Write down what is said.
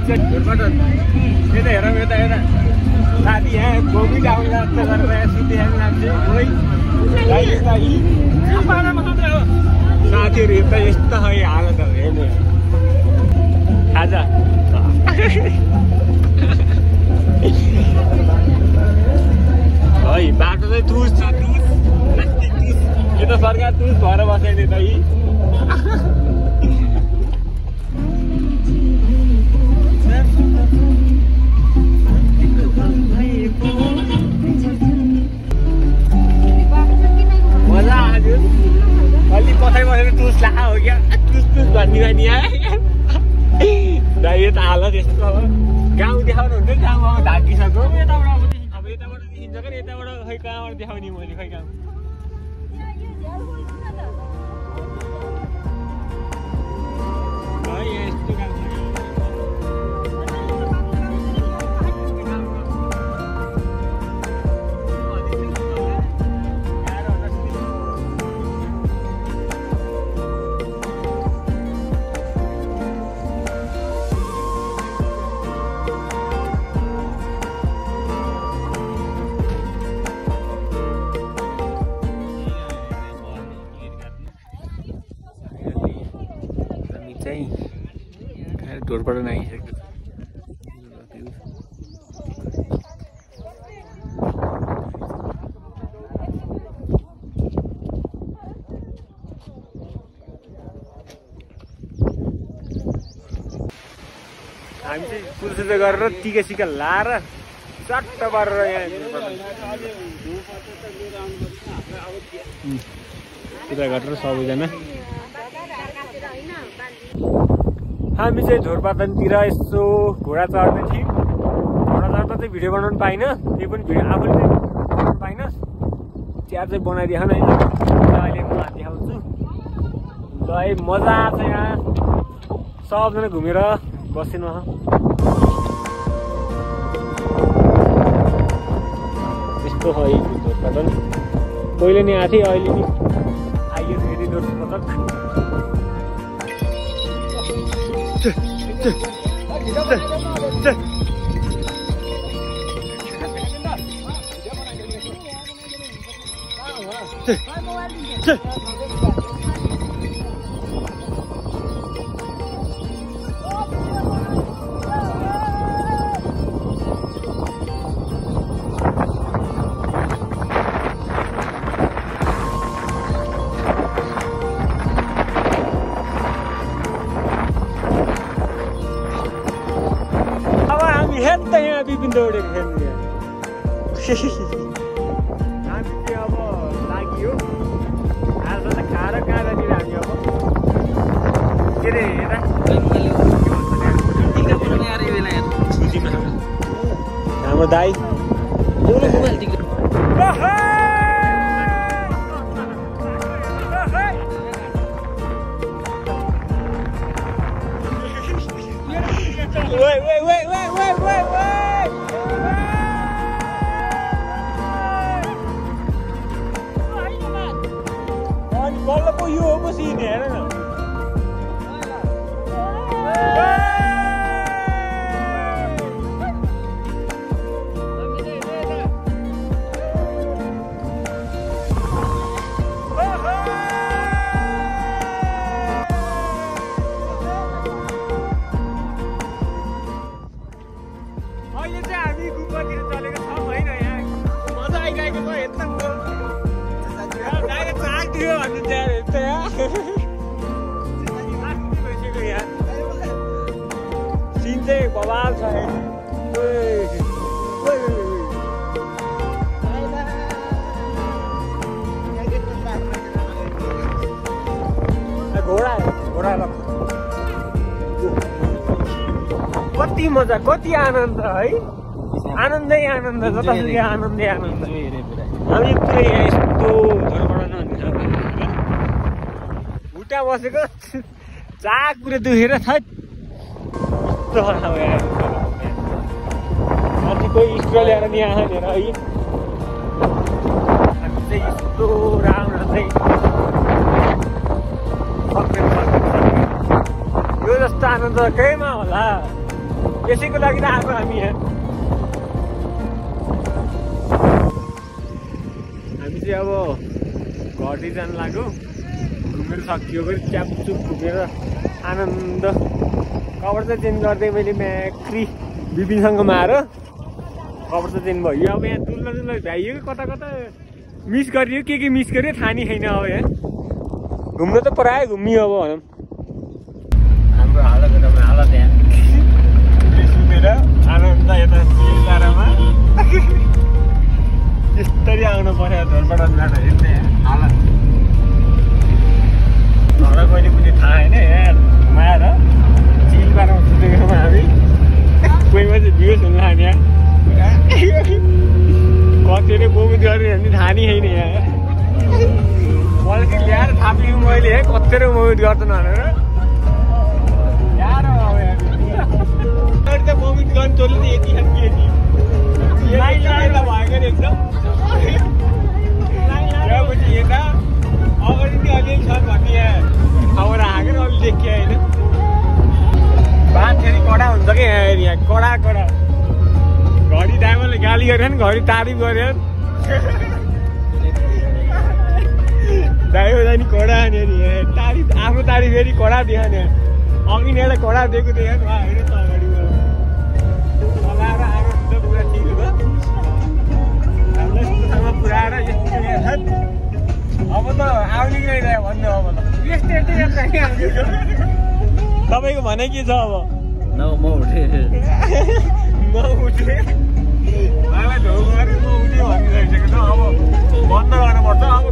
यता हेरौँ यता यता साथी यहाँ गोबी आउने जस्तो गरेर यहाँ सुतिहाल्नु लाग्छ साथीहरू यता यस्तो खै हालत हेर्नु खाजा है बाटो चाहिँ टुस छ टुस प्लास्टिक टुस यो त सरकार टुस भएर बसाइदियो त यी मजा आयो अलि पछाडि बसेर टुस ला हो क्या टुस टुस भनिदियो नि दाइ यो त हालत यस्तो हो गाउँ देखाउनु हुन्छ नि गाउँमा ढाकिसक्यो यताबाट अब यताबाट देखिन्छ क्या यताबाट खै कहाँबाट देखाउने मैले खै गाउँ है यस्तो गाउँ ढोरबाट आइसक्यो हामी चाहिँ कुर्सुर्स गरेर टिका सिका लाएर चट्ट पारेर यहाँ पूजा गरेर सबैजना हामी चाहिँ झोरपातनतिर यसो घोडा चढ्दै थियौँ घोडा चढ्दा चाहिँ भिडियो बनाउनु पाइनँ त्यो पनि भिडियो आफूले चाहिँ बनाउनु पाइनँ चिया चाहिँ बनाइदिएन होइन अहिले म देखाउँछु ल है मजा आएको छ यहाँ सबजना घुमेर बसेन यस्तो है झोरपातन पहिले नै आएको थिएँ अहिले नि आइयो फेरि झोरपातन बिपिन दौडेको खेल्नु हामी चाहिँ अब लाग्यो आज त खाएर कहाँनिर हामी अब के अरे हाम्रो दाई बल्ल पो यो हो पो सिन हेर न अहिले चाहिँ हामी गुम्बातिर चलेको छौँ होइन यहाँ मजा आइरहेको छ एकदम भइसक्यो यहाँ सिन चाहिँ बवाल छ घोडा घोडा कति मजा कति आनन्द है आनन्दै आनन्द जतासुकै आनन्दै आनन्द हामी पुरै यस्तो खुट्टा बसेको चाक पुरै दुखेर छ माथि कोही स्ट्रो ल्याएर नि आएन है हामी चाहिँ यस्तो राम्रो चाहिँ यो जस्तो आनन्द केहीमा होला यसैको लागि त आएको हामी यहाँ। हामी चाहिँ अब घरतिर जानु लाग्यो। घुमेर सकियो पनि च्यापचुप घुमेर आनन्द। कभर चाहिँ चेन्ज गर्दै मैले म्याक्री बिपिनसँग मार कभर चाहिँ चेन्ज भयो। अब यहाँ डुल्न भ्याइयो कता कता मिस गरियो, के मिस गर्यो थाहा नि छैन। अब यहाँ घुम्न त प्रायः घुमियो। अब भनौँ हाम्रो हालत यहाँ सुतेर आनन्द यता सिलगढामा यसरी आउनु पर्यो। धोरपाडाबाट हेर्ने हालत घर कहिले पनि थाहा होइन। यहाँ घुमाएर सिलगढामा सुतेको छौँ हामी। कोही मान्छे भिडियोज हुनु लाग्ने यहाँ कतिले बोमिट गरेर भने थाहा नि छैन। यहाँ मलाई ल्याएर थापेको मैले कतिले बोमिट गर्छन् भनेर ल्याएर त बोमिट गर्नु तँले त यति भएको एकदम त्यहाँपछि यता अगाडि नि अलिअलि छ भन्ने यहाँ खबर आएको अलि देखियो होइन। बात फेरि कडा हुन्छ कि यहाँ कडा घडी ड्राइभरले गाली गर्यो नि, घडी तारिफ गर्यो ड्राइभर जाने कडा नि तारिफ आफ्नो तारिफ फेरि कडा देखाउने। अघि नै एउटा कडा दिएको थियो हेर्नु त अगाडि चलाएर आनन्द पुरा ठिक हो। हामीलाई पुऱ्याएर अब त आउने कि नै भन्नु। अब त तपाईँको भनाइ के छ? अब म उठेँ मलाई ढोग गरेँ म उठेँ भनिसकेको छ। अब बन्द गर्नुपर्छ अब।